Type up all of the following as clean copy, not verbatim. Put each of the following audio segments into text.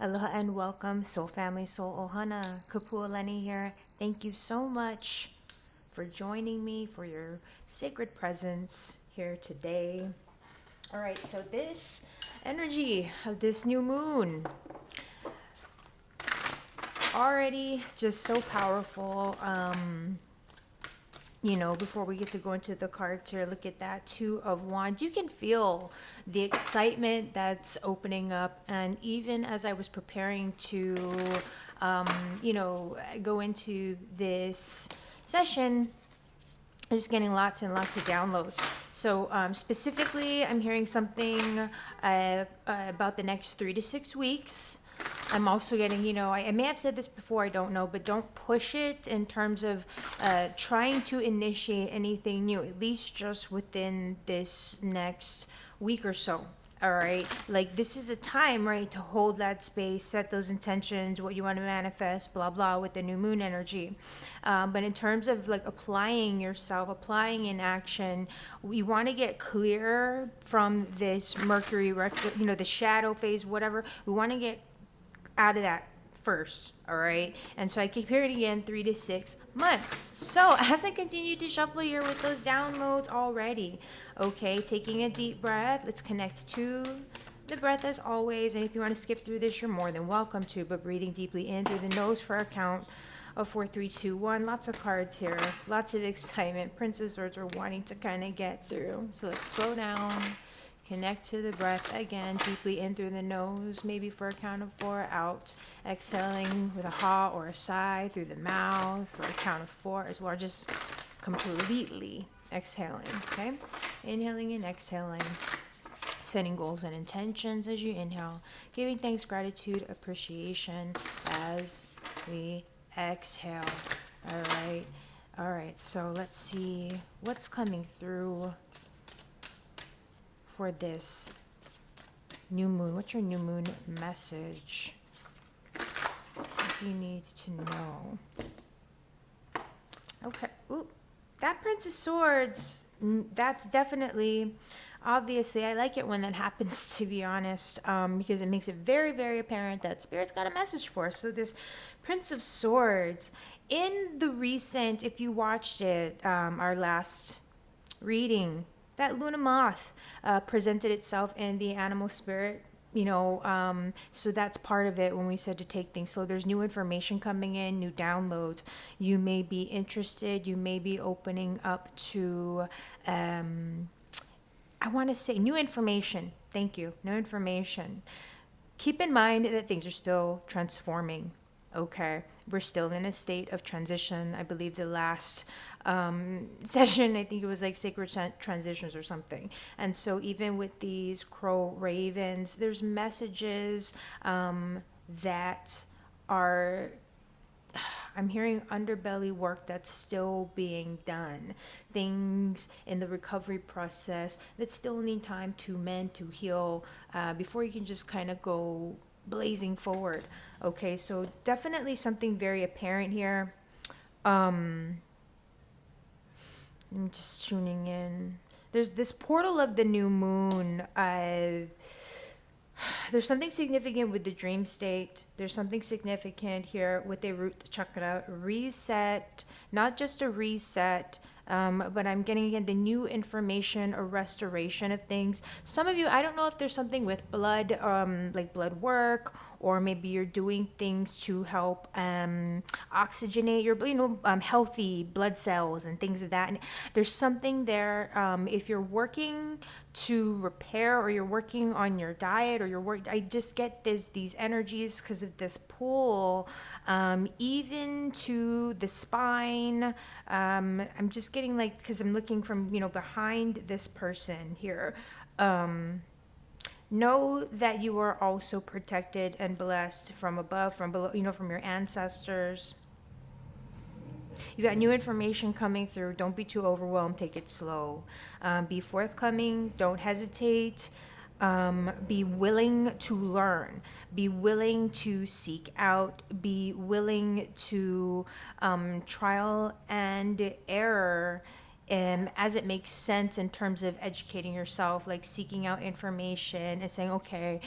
Aloha and welcome, Soul Family, Soul Ohana. Kapualani here. Thank you so much for joining me, for your sacred presence here today. All right, so this energy of this new moon already just so powerful. Before we get to go into the cards here, look at that Two of Wands. You can feel the excitement that's opening up. And even as I was preparing to, go into this session, I'm just getting lots and lots of downloads. So specifically, I'm hearing something about the next 3 to 6 weeks. I'm also getting, I may have said this before, I don't know, but don't push it in terms of trying to initiate anything new, at least just within this next week or so. All right. Like, this is a time, right, to hold that space, set those intentions, what you want to manifest, blah, blah, with the new moon energy. But in terms of like applying yourself, applying in action, we want to get clear from this Mercury retro, the shadow phase, whatever. We want to get out of that first. All right. And so I keep hearing again 3 to 6 months. So as I continue to shuffle here with those downloads already, okay, taking a deep breath, let's connect to the breath as always. And if you want to skip through this, you're more than welcome to, but breathing deeply in through the nose for our count of 4, 3, 2, 1. Lots of cards here, lots of excitement. Prince of Swords are wanting to kind of get through. So let's slow down. Connect to the breath again, deeply in through the nose, maybe for a count of 4, out. Exhaling with a ha or a sigh through the mouth for a count of 4 as well, just completely exhaling, okay? Inhaling and exhaling. Setting goals and intentions as you inhale. Giving thanks, gratitude, appreciation as we exhale. All right, so let's see what's coming through for this new moon. What's your new moon message? What do you need to know? Okay. Ooh, that Prince of Swords, that's definitely, obviously, I like it when that happens, to be honest, because it makes it very, very apparent that Spirit's got a message for us. So this Prince of Swords, in the recent, if you watched it, our last reading, that Luna moth presented itself in the animal spirit, so that's part of it when we said to take things slow. There's new information coming in, new downloads. You may be interested, you may be opening up to, I want to say new information. Thank you. New information. Keep in mind that things are still transforming. Okay, we're still in a state of transition. I believe the last session, I think it was like sacred transitions or something. And so even with these crow ravens, there's messages that are, I'm hearing underbelly work that's still being done. Things in the recovery process that still need time to mend, to heal, before you can just kind of go blazing forward. Okay, so definitely something very apparent here. I'm just tuning in. There's this portal of the new moon. There's something significant with the dream state. There's something significant here with the root chakra reset, not just a reset, but I'm getting again the new information, a restoration of things. Some of you, I don't know if there's something with blood, like blood work, or maybe you're doing things to help oxygenate your, healthy blood cells and things of that. And there's something there. If you're working to repair, or you're working on your diet, or I just get these energies because of this pull, even to the spine. I'm just getting like, because I'm looking from, behind this person here. Know that you are also protected and blessed from above, from below, from your ancestors. You got new information coming through. Don't be too overwhelmed. Take it slow. Be forthcoming. Don't hesitate. Be willing to learn. Be willing to seek out. Be willing to trial and error as it makes sense in terms of educating yourself, like seeking out information and saying, okay,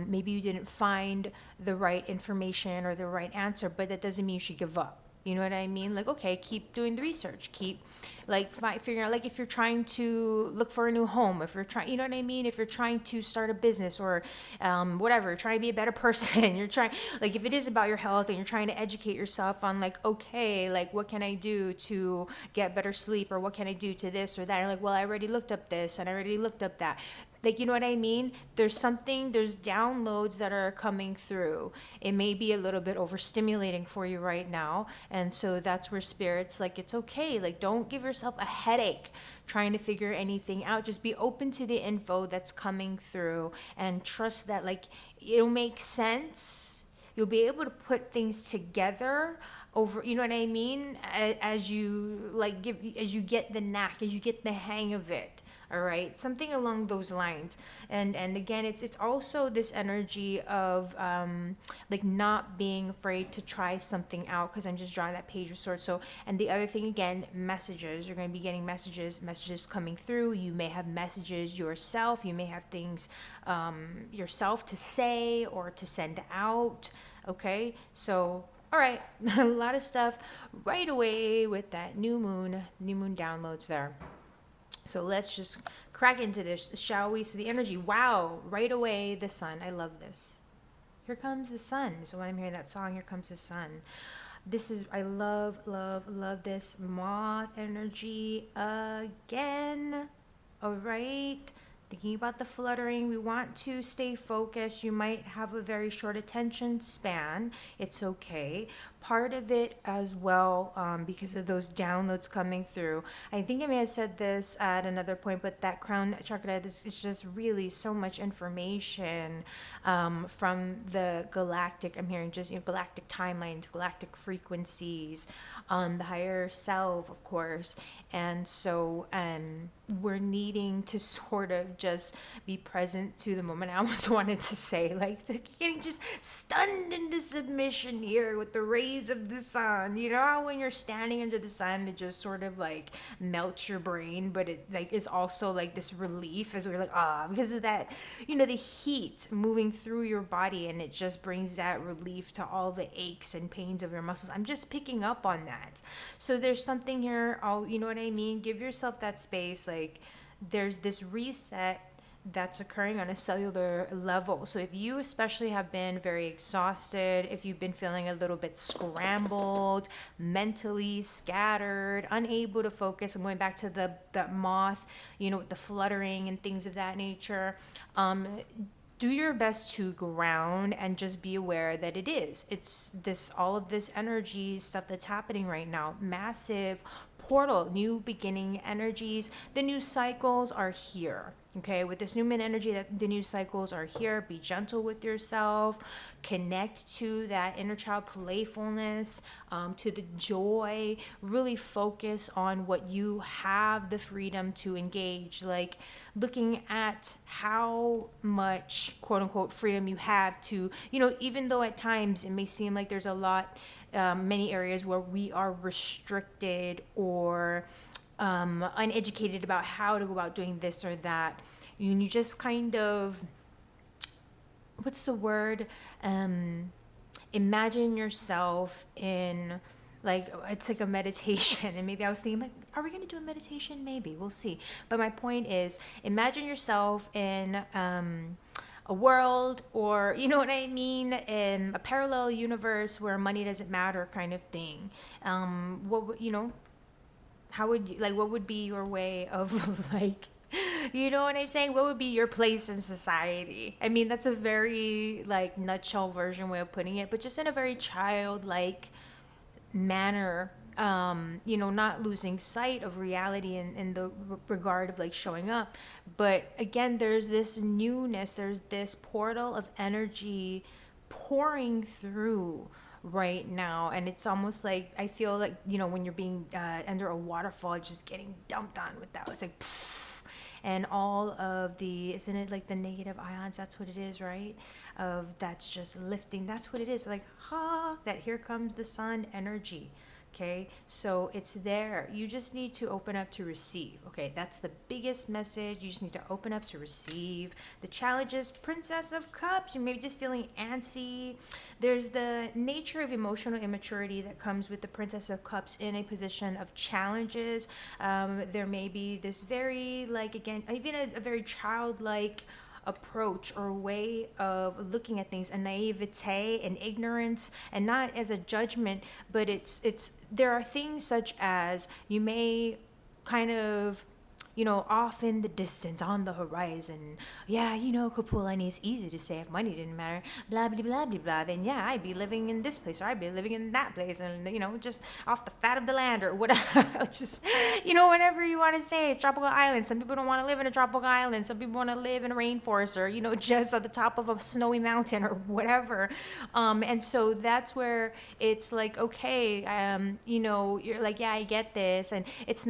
maybe you didn't find the right information or the right answer, but that doesn't mean you should give up. You know what I mean? Like, okay, keep doing the research. Keep, like, figuring out, like, if you're trying to look for a new home, if you're trying, you know what I mean? If you're trying to start a business or whatever, trying to be a better person, you're trying, like, if it is about your health and you're trying to educate yourself on, like, okay, like, what can I do to get better sleep, or what can I do to this or that? You're like, well, I already looked up this and I already looked up that. Like, you know what I mean? There's downloads that are coming through. It may be a little bit overstimulating for you right now. And so that's where spirit's like, it's okay. Like, don't give yourself a headache trying to figure anything out. Just be open to the info that's coming through and trust that, like, it'll make sense. You'll be able to put things together over, you know what I mean? As you like as you get the knack, as you get the hang of it. All right, something along those lines. And again, it's also this energy of like not being afraid to try something out, because I'm just drawing that Page of Swords. So, and the other thing, again, messages. You're going to be getting messages coming through. You may have messages yourself. You may have things yourself to say or to send out. Okay, so all right, a lot of stuff right away with that new moon downloads there. So let's just crack into this, shall we? So the energy, wow, right away, the sun. I love this. Here comes the sun. So when I'm hearing that song, here comes the sun. This is, I love this moth energy again. All right. Thinking about the fluttering, we want to stay focused. You might have a very short attention span. It's okay. Part of it as well, because of those downloads coming through. I think I may have said this at another point, but that crown chakra, this is just really so much information from the galactic. I'm hearing just, galactic timelines, galactic frequencies, the higher self, of course. And so we're needing to sort of just be present to the moment. I almost wanted to say, like, you're getting just stunned into submission here with the rays of the sun. You know how when you're standing under the sun, it just sort of like melts your brain, but it like is also like this relief as we're like, because of that, the heat moving through your body, and it just brings that relief to all the aches and pains of your muscles. I'm just picking up on that. So there's something here, you know what I mean? Give yourself that space. Like, there's this reset that's occurring on a cellular level. So if you especially have been very exhausted, if you've been feeling a little bit scrambled, mentally scattered, unable to focus, I'm going back to the moth, with the fluttering and things of that nature. Do your best to ground and just be aware that it's all of this energy stuff that's happening right now. Massive portal, new beginning energies. The new cycles are here. Okay, with this new moon energy, that the new cycles are here. Be gentle with yourself. Connect to that inner child playfulness, to the joy. Really focus on what you have the freedom to engage. Like, looking at how much, quote unquote, freedom you have to, even though at times it may seem like there's a lot, many areas where we are restricted or uneducated about how to go about doing this or that. You just kind of, what's the word? Imagine yourself in, like, it's like a meditation. And maybe I was thinking, like, are we going to do a meditation? Maybe, we'll see. But my point is, imagine yourself in a world, or you know what I mean, in a parallel universe where money doesn't matter, kind of thing. How would you, like, what would be your way of, like, you know what I'm saying? What would be your place in society? I mean, that's a very, like, nutshell version way of putting it, but just in a very childlike manner, not losing sight of reality in the regard of, like, showing up. But again, there's this newness, there's this portal of energy pouring through right now, and it's almost like, I feel like, when you're being under a waterfall, just getting dumped on with that. It's like and all of the, isn't it like the negative ions? That's what it is, right? Of that's just lifting. That's what it is. Like, that here comes the sun energy Okay, so it's there. You just need to open up to receive. Okay, that's the biggest message. You just need to open up to receive. The challenge is Princess of Cups. You may be just feeling antsy. There's the nature of emotional immaturity that comes with the Princess of Cups in a position of challenges. There may be this very, like, again, even a very childlike approach or way of looking at things, a naivete and ignorance, and not as a judgment, but it's there are things such as you may kind of, off in the distance on the horizon. Yeah, Kapualani is easy to say if money didn't matter. Blah, blah, blah, blah, blah. Then, yeah, I'd be living in this place or I'd be living in that place and, just off the fat of the land or whatever. Just, whatever you want to say. Tropical island. Some people don't want to live in a tropical island. Some people want to live in a rainforest or, just at the top of a snowy mountain or whatever. And so that's where it's like, okay, you're like, yeah, I get this. And it's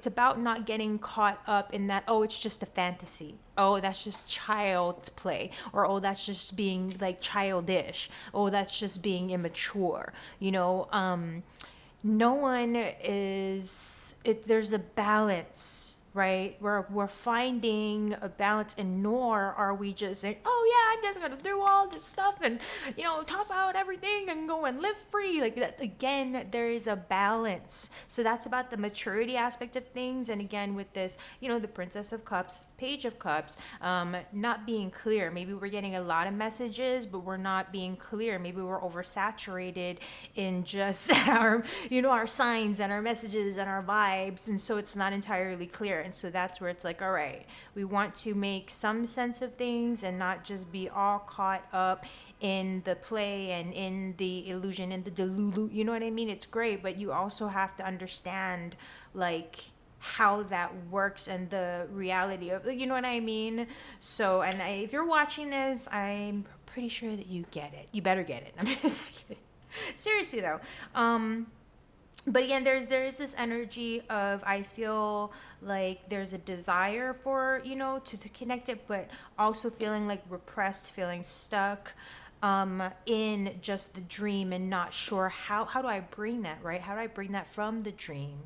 about not getting caught up in that, oh, it's just a fantasy, oh, that's just child's play, or oh, that's just being like childish, oh, that's just being immature. No one is it. There's a balance, right? We're finding a balance, and nor are we just saying, oh yeah, I'm just gonna do all this stuff and toss out everything and go and live free. Like that, again, there is a balance. So that's about the maturity aspect of things. And again, with this, the Princess of Cups, Page of Cups, not being clear. Maybe we're getting a lot of messages, but we're not being clear. Maybe we're oversaturated in just our signs and our messages and our vibes, and so it's not entirely clear. And so that's where it's like, all right, we want to make some sense of things and not just be all caught up in the play and in the illusion, in the delulu. You know what I mean? It's great, but you also have to understand, like, how that works and the reality of, you know what I mean? So, and if you're watching this, I'm pretty sure that you get it. You better get it. I'm just kidding. Seriously, though. But again, there is this energy of, I feel like there's a desire for, to connect it, but also feeling like repressed, feeling stuck in just the dream and not sure how do I bring that, right? How do I bring that from the dream?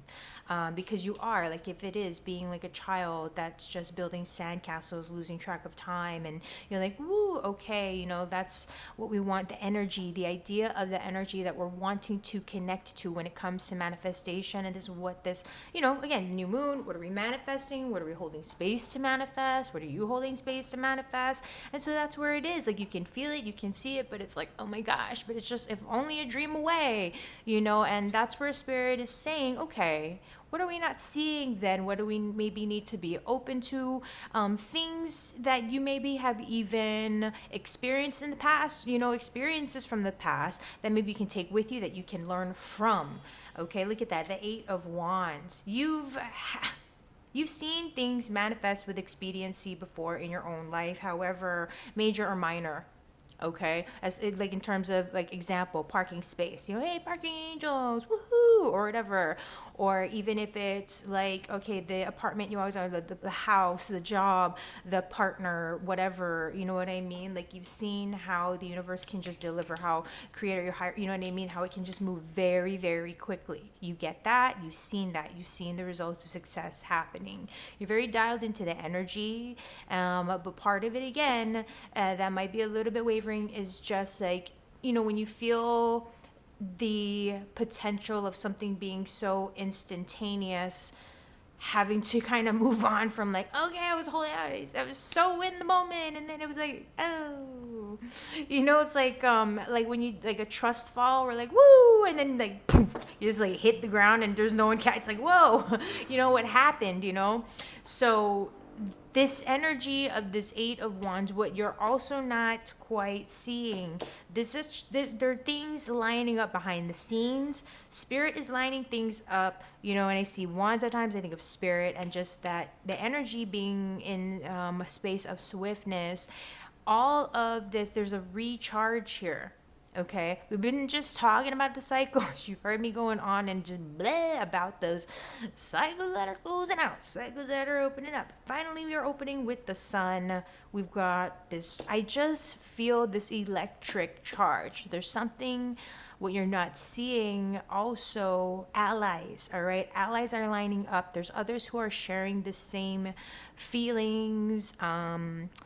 Because you are, like, if it is being like a child that's just building sandcastles, losing track of time, and you're like, woo, okay, that's what we want, the energy, the idea of the energy that we're wanting to connect to when it comes to manifestation. And this is what this, again, new moon, what are we manifesting? What are we holding space to manifest? What are you holding space to manifest? And so that's where it is. Like, you can feel it, you can see it, but it's like, oh my gosh, but it's just, if only a dream away, and that's where Spirit is saying, okay, what are we not seeing then? What do we maybe need to be open to? Things that you maybe have even experienced in the past, experiences from the past that maybe you can take with you, that you can learn from. Okay, look at that, the 8 of Wands. You've seen things manifest with expediency before in your own life, however major or minor. Okay, as it, like, in terms of, like, example, parking space, hey, parking angels, woohoo, or whatever. Or even if it's like, okay, the apartment you always are, the house, the job, the partner, whatever, you know what I mean? Like, you've seen how the universe can just deliver, how creator, your higher, you know what I mean? How it can just move very, very quickly. You get that, you've seen the results of success happening. You're very dialed into the energy, but part of it, again, that might be a little bit wavering, is just like, when you feel the potential of something being so instantaneous, having to kind of move on from, like, okay, I was holding out, I was so in the moment, and then it was like, oh, it's like when you, like, a trust fall, or like, woo, and then, like, poof, you just, like, hit the ground and there's no one, it's like, whoa, what happened, so this energy of this 8 of Wands, what you're also not quite seeing, there are things lining up behind the scenes. Spirit is lining things up, and I see Wands at times, I think of Spirit, and just that the energy being in a space of swiftness. All of this, there's a recharge here. Okay, we've been just talking about the cycles. You've heard me going on and just blah about those cycles that are closing out, cycles that are opening up. Finally, we are opening with the Sun, we've got this, I just feel this electric charge. There's something what you're not seeing. Also, allies, all right? Allies are lining up. There's others who are sharing the same feelings,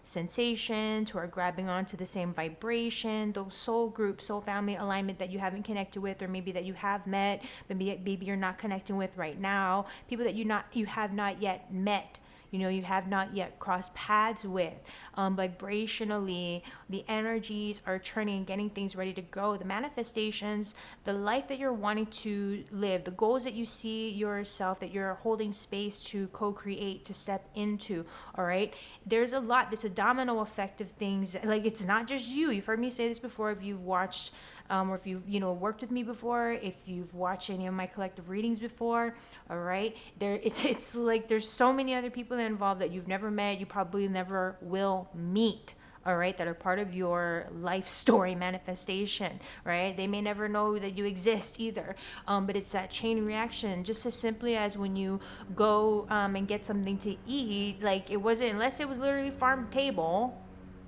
sensations, who are grabbing onto the same vibration, those soul group, soul family alignment that you haven't connected with, or maybe that you have met, but maybe you're not connecting with right now. People that you have not yet met, you have not yet crossed paths with. Vibrationally, the energies are turning and getting things ready to go. The manifestations, the life that you're wanting to live, the goals that you see yourself, that you're holding space to co-create, to step into, all right? There's a lot, it's a domino effect of things. Like, it's not just you. You've heard me say this before if you've watched or if you've worked with me before, if you've watched any of my collective readings before, all right? It's like there's so many other people involved that you've never met, you probably never will meet, all right, that are part of your life story manifestation, right? They may never know that you exist either, but it's that chain reaction, just as simply as when you go and get something to eat. Like, it wasn't, unless it was literally farm to table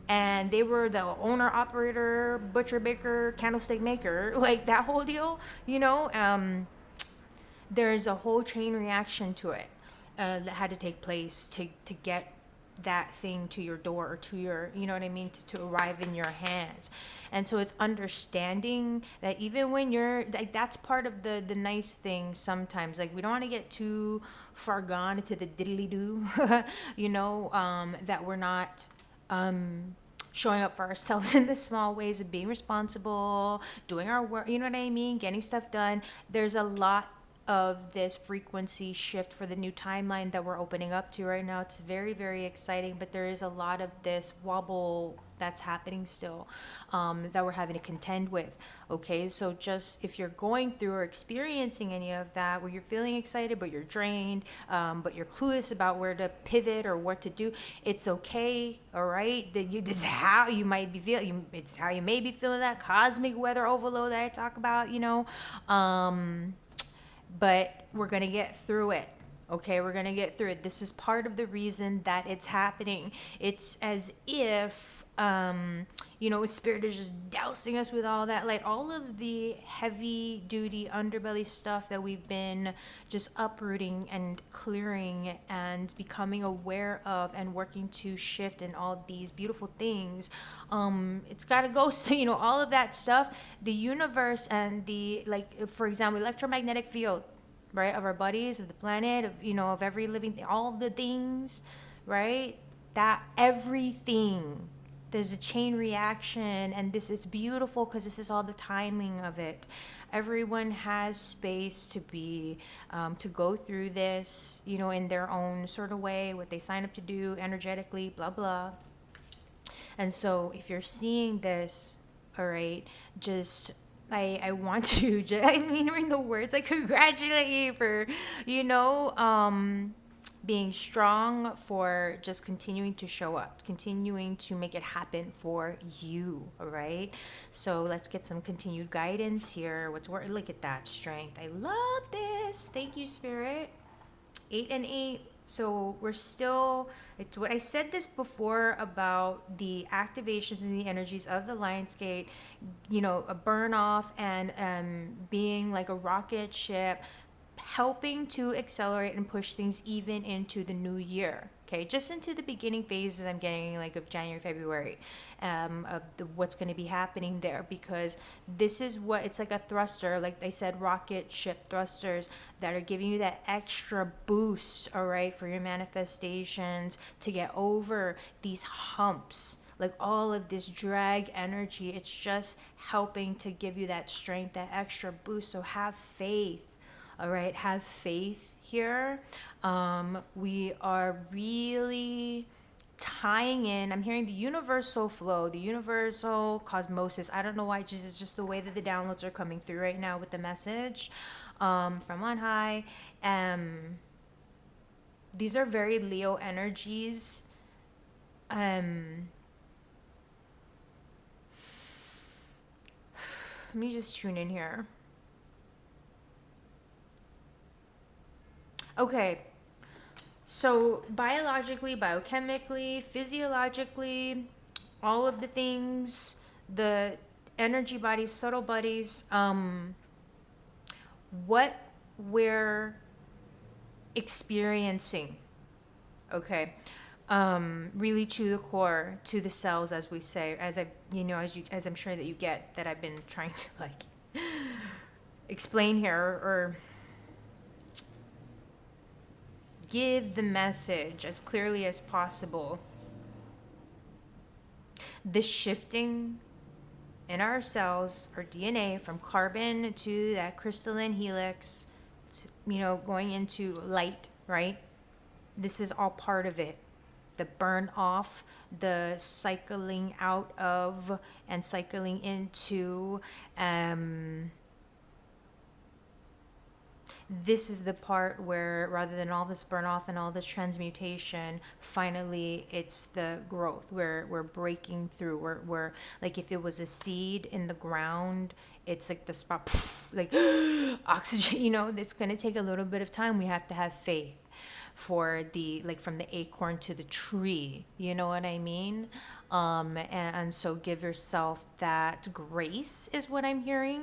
and they were the owner, operator, butcher, baker, candlestick maker, like that whole deal, there's a whole chain reaction to it that had to take place to get that thing to your door, or to your, you know what I mean, to arrive in your hands. And so it's understanding that even when you're like, that's part of the nice thing sometimes. Like, we don't want to get too far gone into the diddly do, that we're not showing up for ourselves in the small ways of being responsible, doing our work, you know what I mean, getting stuff done. There's a lot of this frequency shift for the new timeline that we're opening up to right now. It's very, very exciting, but there is a lot of this wobble that's happening still, that we're having to contend with. Okay, so just if you're going through or experiencing any of that, where you're feeling excited but you're drained, but you're clueless about where to pivot or what to do, it's okay. All right, this is how you might be feeling. It's how you may be feeling that cosmic weather overload that I talk about. But we're going to get through it. Okay, we're going to get through it. This is part of the reason that it's happening. It's as if, Spirit is just dousing us with all that light, all of the heavy duty underbelly stuff that we've been just uprooting and clearing and becoming aware of and working to shift, and all these beautiful things. It's got to go. So, all of that stuff, the universe and the, like, for example, electromagnetic field, right, of our bodies, of the planet, of every living thing, all of the things, right, that everything, there's a chain reaction. And this is beautiful because this is all the timing of it. Everyone has space to be, to go through this, in their own sort of way, what they sign up to do energetically, blah, blah. And so if you're seeing this, all right, just, I want to just, in the words, I congratulate you for, being strong, for just continuing to show up, continuing to make it happen for you, all right? So let's get some continued guidance here. Look at that strength. I love this. Thank you, Spirit. 8 and 8. So we're still, it's what I said this before about the activations and the energies of the Lionsgate, a burn off and being like a rocket ship, helping to accelerate and push things even into the new year. Okay, just into the beginning phases I'm getting, like, of January, February, of what's going to be happening there, because this is what, it's like a thruster, like they said, rocket ship thrusters that are giving you that extra boost, all right, for your manifestations to get over these humps, like all of this drag energy. It's just helping to give you that strength, that extra boost. So have faith. All right, have faith here. We are really tying in. I'm hearing the universal flow, the universal cosmosis. I don't know why, it's just the way that the downloads are coming through right now with the message from on high. These are very Leo energies. Let me just tune in here. Okay, So biologically, biochemically, physiologically, all of the things, the energy bodies, subtle bodies, what we're experiencing, okay, really to the core, to the cells, as we say, as I, as I'm sure that you get, that I've been trying to like explain here, or give the message as clearly as possible. The shifting in our cells, our DNA, from carbon to that crystalline helix, going into light, right? This is all part of it. The burn off, the cycling out of, and cycling into. This is the part where, rather than all this burn off and all this transmutation, finally it's the growth. We're breaking through. We're like, if it was a seed in the ground, it's like the spot, like oxygen. It's going to take a little bit of time. We have to have faith for the, like, from the acorn to the tree, you know what I mean? And so give yourself that grace, is what I'm hearing,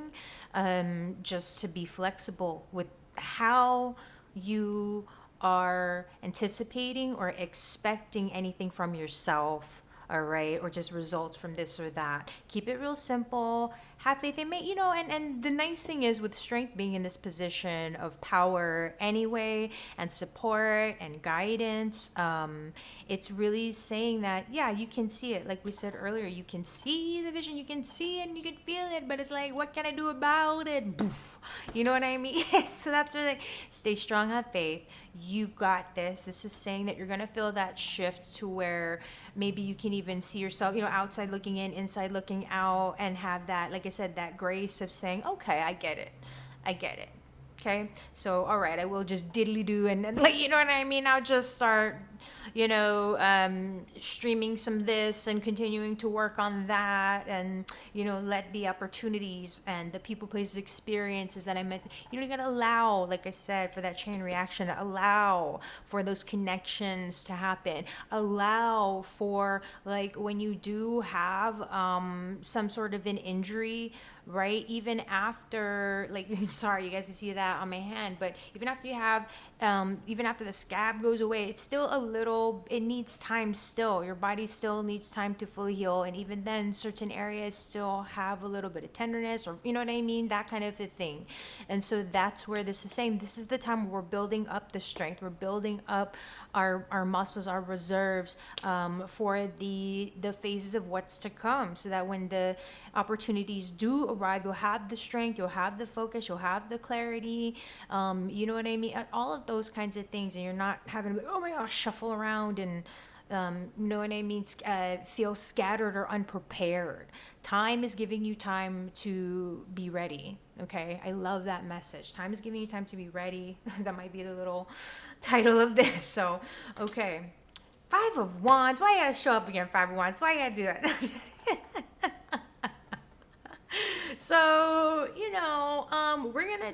just to be flexible with how you are anticipating or expecting anything from yourself, all right, or just results from this or that. Keep it real simple. Have faith. It may, and the nice thing is, with strength being in this position of power anyway, and support and guidance, it's really saying that, yeah, you can see it. Like we said earlier, you can see the vision, you can see it, and you can feel it, but it's like, what can I do about it? Boof. You know what I mean? So that's really, stay strong, have faith. You've got this. This is saying that you're going to feel that shift to where maybe you can even see yourself, outside looking in, inside looking out, and have that, like I said, that grace of saying, okay, I get it. Okay, so all right, I will just diddly do, and like, you know what I mean, I'll just start streaming some this and continuing to work on that, and let the opportunities and the people, places, experiences that I met, you gotta allow, like I said, for that chain reaction, allow for those connections to happen, allow for, like, when you do have some sort of an injury, right? Even after, like, sorry, you guys can see that on my hand, but even after you have, even after the scab goes away, it's still a little, it needs time still. Your body still needs time to fully heal. And even then, certain areas still have a little bit of tenderness, or, you know what I mean? That kind of a thing. And so that's where this is saying, this is the time where we're building up the strength. We're building up our muscles, our reserves, for the phases of what's to come, so that when the opportunities do arrive, you'll have the strength, you'll have the focus, you'll have the clarity, you know what I mean, all of those kinds of things, and you're not having to, oh my gosh, shuffle around and you know what I mean, feel scattered or unprepared. Time is giving you time to be ready. Okay, I love that message. Time is giving you time to be ready. That might be the little title of this. So okay, Five of Wands. Why you gotta show up again, Five of Wands? Why you gotta do that? So,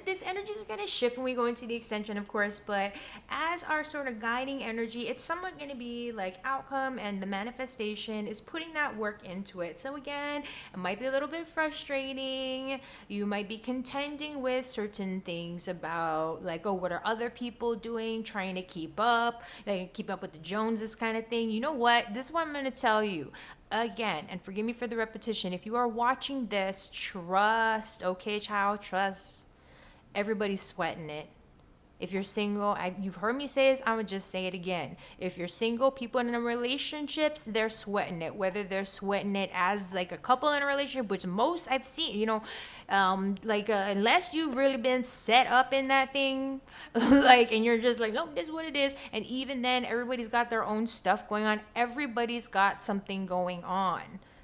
this energy is gonna shift when we go into the extension, of course, but as our sort of guiding energy, it's somewhat gonna be like outcome, and the manifestation is putting that work into it. So again, it might be a little bit frustrating. You might be contending with certain things about, like, oh, what are other people doing, trying to keep up, like keep up with the Joneses kind of thing. You know what? This is what I'm gonna tell you. Again, and forgive me for the repetition, if you are watching this, trust, okay, child, trust. Everybody's sweating it. If you're single, you've heard me say this, I'm going to just say it again. If you're single, people in relationships, they're sweating it. Whether they're sweating it as like a couple in a relationship, which most I've seen, unless you've really been set up in that thing, like, and you're just like, nope, this is what it is. And even then, everybody's got their own stuff going on. Everybody's got something going on.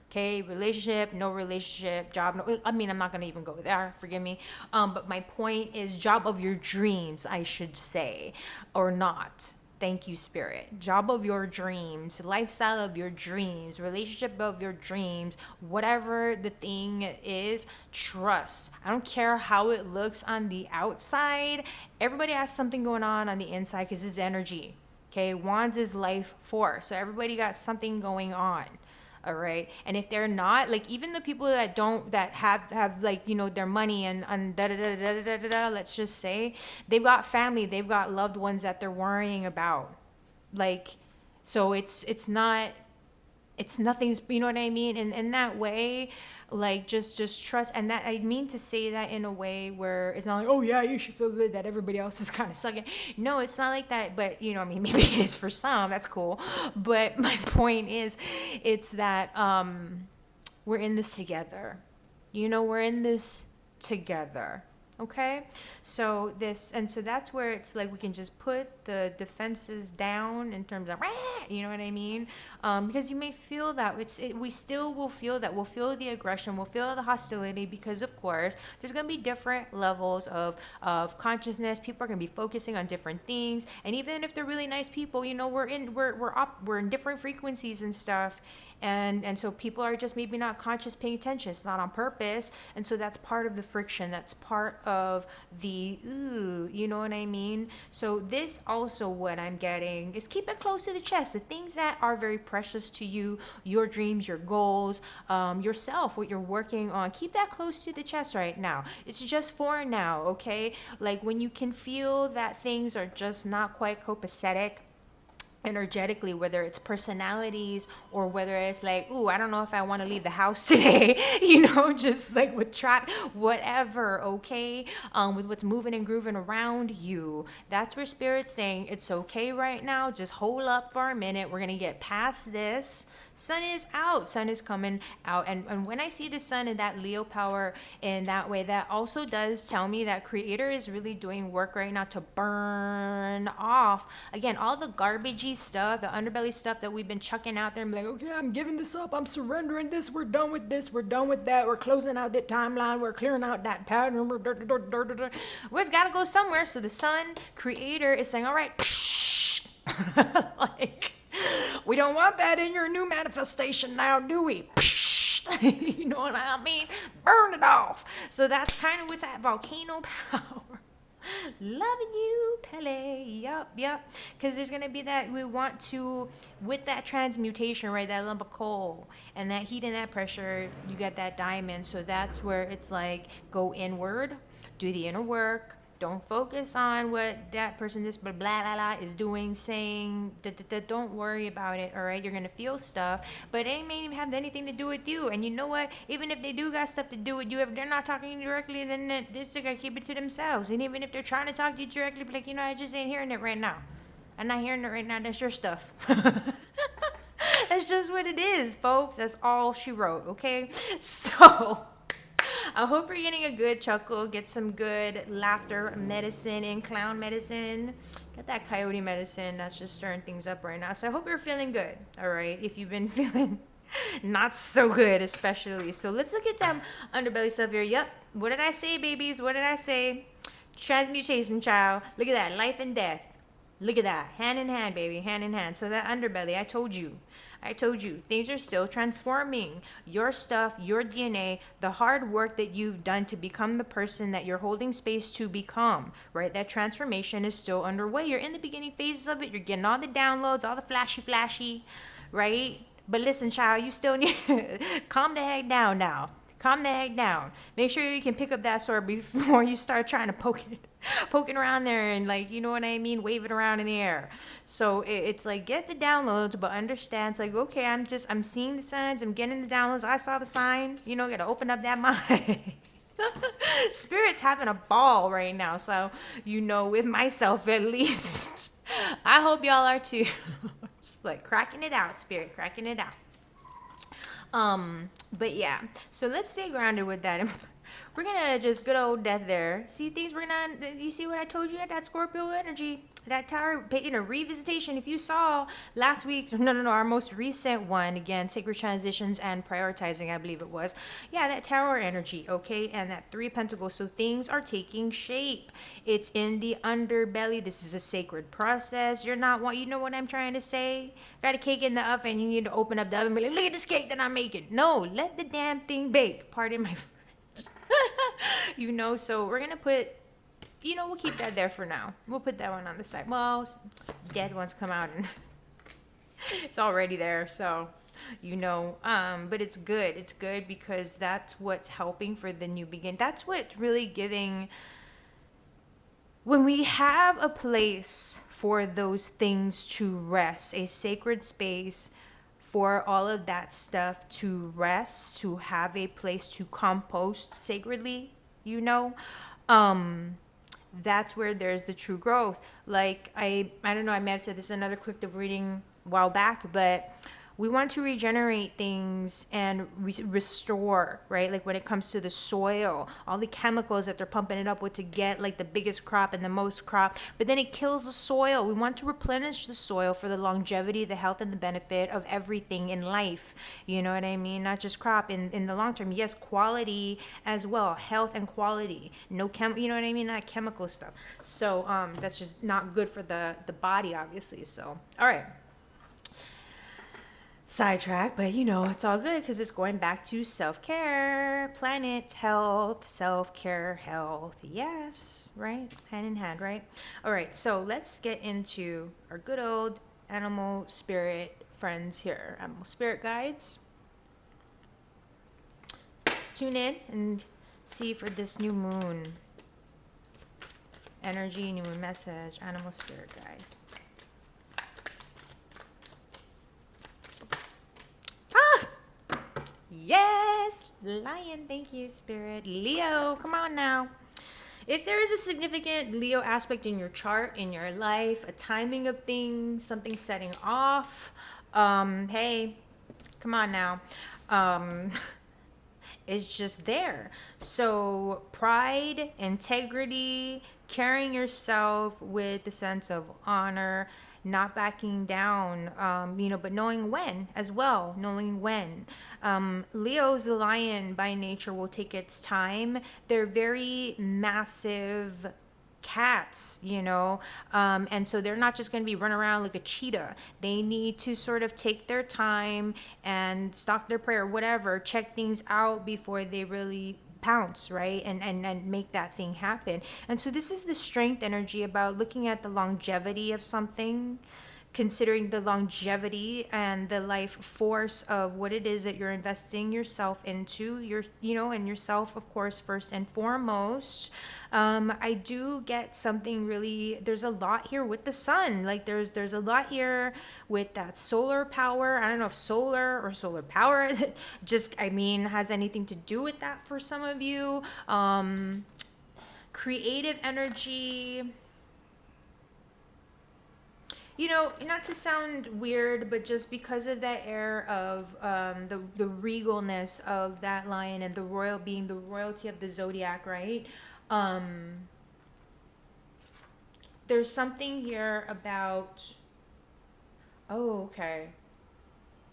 Okay, relationship, no relationship, job, no, I mean, I'm not going to even go there, forgive me. But my point is, job of your dreams, I should say, or not. Thank you, Spirit. Job of your dreams, lifestyle of your dreams, relationship of your dreams, whatever the thing is, trust. I don't care how it looks on the outside. Everybody has something going on the inside, because it's energy. Okay, Wands is life force. So everybody got something going on. All right. And if they're not, like, even the people that don't, that have like, their money and da da da da da da da, let's just say, they've got family, they've got loved ones that they're worrying about. Like, so it's nothing's, you know what I mean? And in that way, like, just trust. And that, I mean to say that in a way where it's not like, oh yeah, you should feel good that everybody else is kind of sucking. No, it's not like that. But I mean, maybe it is for some, that's cool. But my point is, it's that we're in this together. We're in this together. Okay, so that's where it's like we can just put the defenses down in terms of, you know what I mean? Because you may feel that we still will feel that. We'll feel the aggression, we'll feel the hostility, because of course there's gonna be different levels of consciousness. People are gonna be focusing on different things, and even if they're really nice people, we're in different frequencies and stuff. And so people are just maybe not conscious, paying attention. It's not on purpose. And so that's part of the friction. That's part of the, you know what I mean? So this also, what I'm getting is, keep it close to the chest. The things that are very precious to you, your dreams, your goals, yourself, what you're working on, keep that close to the chest right now. It's just for now, okay? Like, when you can feel that things are just not quite copacetic energetically, whether it's personalities or whether it's like, ooh, I don't know if I want to leave the house today, just like with whatever, okay, with what's moving and grooving around you. That's where Spirit's saying it's okay right now. Just hold up for a minute. We're gonna get past this. Sun is out. Sun is coming out. And when I see the sun in that Leo power in that way, that also does tell me that Creator is really doing work right now to burn off, again, all the garbagey stuff, the underbelly stuff that we've been chucking out there and be like, okay, I'm giving this up, I'm surrendering this, we're done with this, we're done with that, we're closing out that timeline, we're clearing out that pattern, well, it's got to go somewhere. So the sun, Creator, is saying, all right, like, we don't want that in your new manifestation now, do we? You know what I mean? Burn it off. So that's kind of what's that volcano power. Loving you, Pele. Yup. Because there's going to be that, we want to, with that transmutation, right, that lump of coal and that heat and that pressure, you get that diamond. So that's where it's like, go inward, do the inner work. Don't focus on what that person, this blah blah blah is doing, saying. Don't worry about it, all right? You're going to feel stuff, but it may even have anything to do with you. And you know what? Even if they do got stuff to do with you, if they're not talking directly, then they're just going to keep it to themselves. And even if they're trying to talk to you directly, be like, I just ain't hearing it right now. I'm not hearing it right now. That's your stuff. That's just what it is, folks. That's all she wrote, okay? So I hope you're getting a good chuckle, get some good laughter medicine and clown medicine. Get that coyote medicine. That's just stirring things up right now. So I hope you're feeling good, all right? If you've been feeling not so good, especially. So let's look at them underbelly stuff here. Yep. What did I say, babies? What did I say? Transmutation, child. Look at that. Life and death. Look at that. Hand in hand, baby. Hand in hand. So that underbelly, I told you, things are still transforming. Your stuff, your DNA, the hard work that you've done to become the person that you're holding space to become, right? That transformation is still underway. You're in the beginning phases of it. You're getting all the downloads, all the flashy, right? But listen, child, you still need calm the heck down now. Calm the heck down. Make sure you can pick up that sword before you start trying to poking around there and, like, you know what I mean, wave it around in the air. So it's like, get the downloads, but understand, it's like, okay, I'm seeing the signs, I'm getting the downloads, I saw the sign, gotta open up that mind. Spirit's having a ball right now, so with myself at least. I hope y'all are too. It's like cracking it out, Spirit, cracking it out. But yeah, so let's stay grounded with that. We're gonna just good old death there. See things we're gonna, you see what I told you at that Scorpio energy, that tower, revisitation. If you saw last week's, our most recent one, again, sacred transitions and prioritizing, I believe it was. Yeah, that tower energy, okay, and that 3 of Pentacles. So things are taking shape. It's in the underbelly. This is a sacred process. You're not you know what I'm trying to say? Got a cake in the oven, you need to open up the oven and be like, look at this cake that I'm making. No, let the damn thing bake. Pardon my so we're gonna put we'll keep that there for now. We'll put that one on the side. Well, dead ones come out and it's already there, so but it's good. It's good because that's what's helping for the new begin. That's what really giving when we have a place for those things to rest, a sacred space for all of that stuff to rest, to have a place to compost sacredly, that's where there's the true growth. Like I don't know, I may have said this in another collective reading a while back, but we want to regenerate things and restore, right? Like when it comes to the soil, all the chemicals that they're pumping it up with to get like the biggest crop and the most crop, but then it kills the soil. We want to replenish the soil for the longevity, the health, and the benefit of everything in life. You know what I mean? Not just crop in the long term. Yes, quality as well, health and quality. No you know what I mean? Not chemical stuff. So that's just not good for the body, obviously. So all right. Sidetrack, but it's all good because it's going back to self-care, planet, health, self-care, health. Yes, right? Hand in hand, right? All right, so let's get into our good old animal spirit friends here, animal spirit guides. Tune in and see for this new moon energy, new moon message, animal spirit guide. Yes, lion, thank you, spirit. Leo, come on now. If there is a significant Leo aspect in your chart, in your life, a timing of things, something setting off, hey, come on now. It's just there. So pride, integrity, carrying yourself with the sense of honor, not backing down, but knowing when as well, knowing when. Leo's the lion by nature will take its time. They're very massive cats, and so they're not just going to be running around like a cheetah. They need to sort of take their time and stalk their prey or whatever, check things out before they really pounce, right? And make that thing happen. And so this is the strength energy about looking at the longevity of something, considering the longevity and the life force of what it is that you're investing yourself into, and yourself, of course, first and foremost. I do get something really, there's a lot here with the sun. Like there's a lot here with that solar power. I don't know if solar or solar power has anything to do with that for some of you. Creative energy. Not to sound weird, but just because of that air of the regalness of that lion and the being the royalty of the zodiac, right? There's something here about,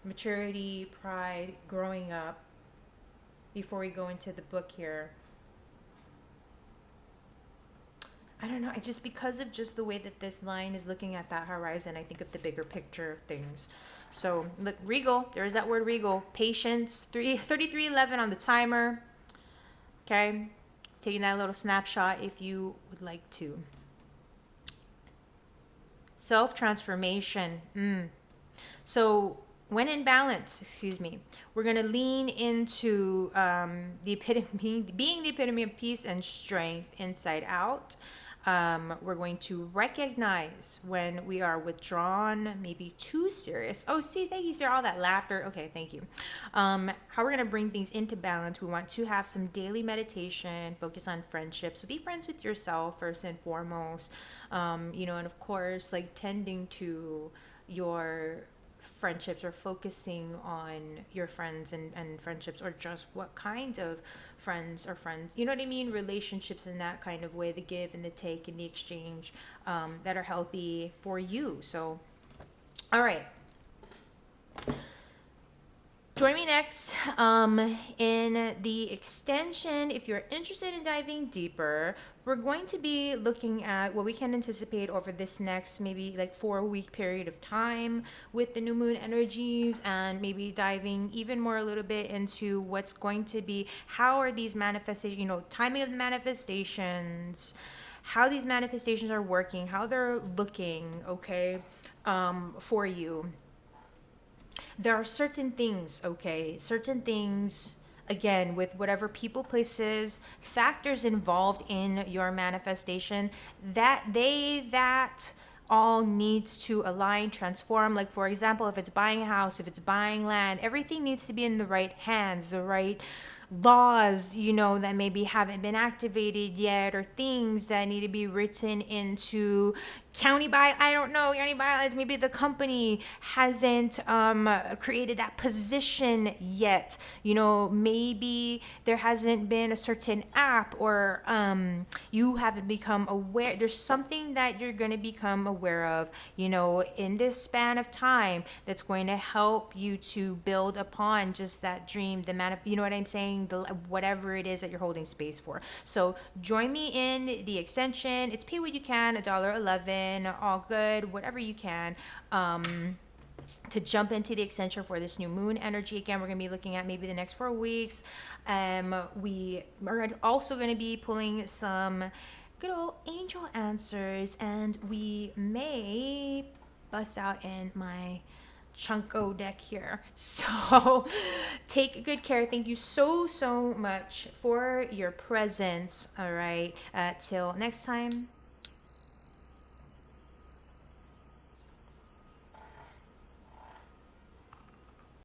maturity, pride, growing up, before we go into the book here. I don't know. Just because of just the way that this line is looking at that horizon, I think of the bigger picture of things. So look, regal. There's that word regal. Patience. 33:11 on the timer. Okay, taking that little snapshot if you would like to. Self-transformation. So when in balance, we're going to lean into being the epitome of peace and strength inside out. We're going to recognize when we are withdrawn, maybe too serious. Oh, see, thank you, sir. All that laughter. Okay, thank you. How we're going to bring things into balance. We want to have some daily meditation, focus on friendships. So be friends with yourself first and foremost. And of course, like tending to your friendships or focusing on your friends and friendships, or just what kind of friends are friends, you know what I mean? Relationships in that kind of way, the give and the take and the exchange that are healthy for you. So, all right. Join me next in the extension. If you're interested in diving deeper, we're going to be looking at what we can anticipate over this next maybe like 4-week period of time with the new moon energies, and maybe diving even more a little bit into what's going to be, how are these manifestations, timing of the manifestations, how these manifestations are working, how they're looking, okay, for you. There are certain things, okay, certain things, again, with whatever people, places, factors involved in your manifestation, that all needs to align, transform. Like, for example, if it's buying a house, if it's buying land, everything needs to be in the right hands, the right laws, that maybe haven't been activated yet, or things that need to be written into I don't know, county bylaws. Maybe the company hasn't created that position yet. Maybe there hasn't been a certain app, or you haven't become aware. There's something that you're going to become aware of, in this span of time, that's going to help you to build upon just that dream, you know what I'm saying? Whatever it is that you're holding space for. So join me in the extension. It's pay what you can, $1.11, all good, whatever you can. To jump into the extension for this new moon energy. Again, we're going to be looking at maybe the next 4 weeks. We are also going to be pulling some good old angel answers, and we may bust out in my Chunko deck here. So take good care. Thank you so much for your presence. All right. Till next time.